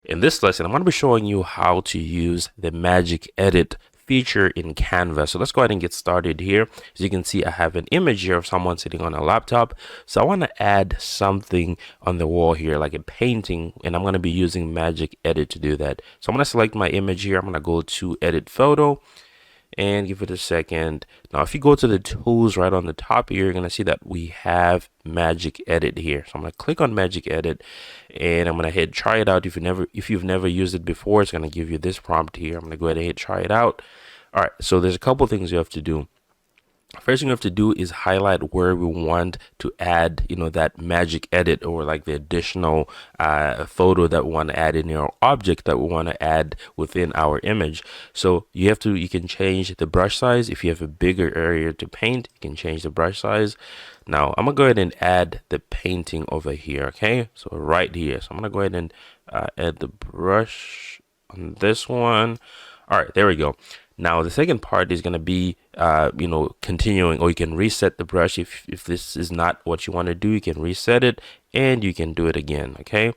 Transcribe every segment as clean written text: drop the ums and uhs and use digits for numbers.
In this lesson, I'm going to be showing you how to use the magic edit feature in Canva. So let's go ahead and get started here. As you can see, I have an image here of someone sitting on a laptop. So I want to add something on the wall here, like a painting, and I'm going to be using magic edit to do that. So I'm going to select my image here. I'm going to go to edit photo and give it a second. Now, if you go to the tools right on the top here, you're going to see that we have magic edit here. So I'm going to click on magic edit and I'm going to hit try it out. If you've never used it before, it's going to give you this prompt here. I'm going to go ahead and hit try it out. All right, so there's a couple things you have to do. First thing we have to do is highlight where we want to add, that magic edit, or like the additional photo that we want to add in our object that we want to add within our image. So you can change the brush size. If you have a bigger area to paint, you can change the brush size. Now I'm gonna go ahead and add the painting over here. Okay, so right here. So I'm gonna go ahead and add the brush on this one. All right, there we go. Now the second part is going to be, continuing, or you can reset the brush. If this is not what you want to do, you can reset it and you can do it again. Okay.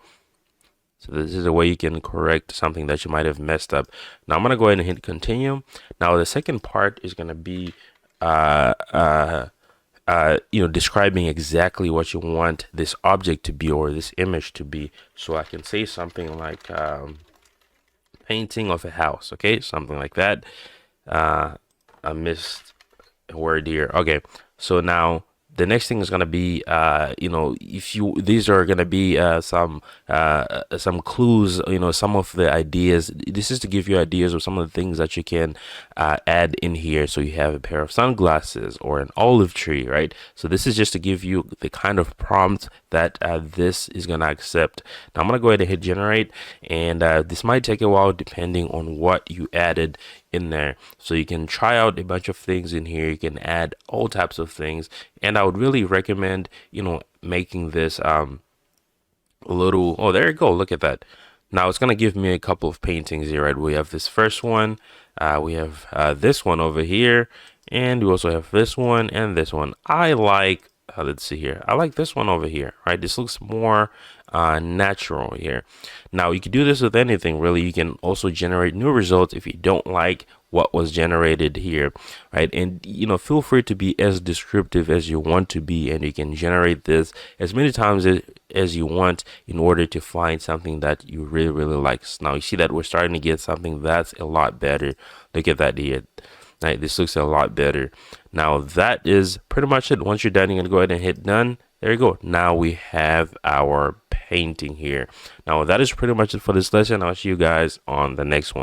So this is a way you can correct something that you might have messed up. Now I'm going to go ahead and hit continue. Now the second part is going to be, describing exactly what you want this object to be, or this image to be. So I can say something like, painting of a house. Okay, something like that. I missed a word here. Okay, so now the next thing is going to be, these are going to be some clues, some of the ideas. This is to give you ideas of some of the things that you can add in here. So you have a pair of sunglasses or an olive tree, right? So this is just to give you the kind of prompt that this is going to accept. Now I'm going to go ahead and hit generate, and this might take a while depending on what you added in there. So you can try out a bunch of things in here. You can add all types of things, and I would really recommend making this a little. Oh, there you go, look at that. Now it's gonna give me a couple of paintings here, right? We have this first one, we have this one over here, and we also have this one and this one. I like, let's see here, I like this one over here, right? This looks more natural here. Now you can do this with anything really. You can also generate new results if you don't like what was generated here, right? And feel free to be as descriptive as you want to be, and you can generate this as many times as you want in order to find something that you really like. Now you see that we're starting to get something that's a lot better. Look at that here. Right, this looks a lot better. Now that is pretty much it. Once you're done, you're gonna go ahead and hit done. There you go. Now we have our painting here. Now that is pretty much it for this lesson. I'll see you guys on the next one.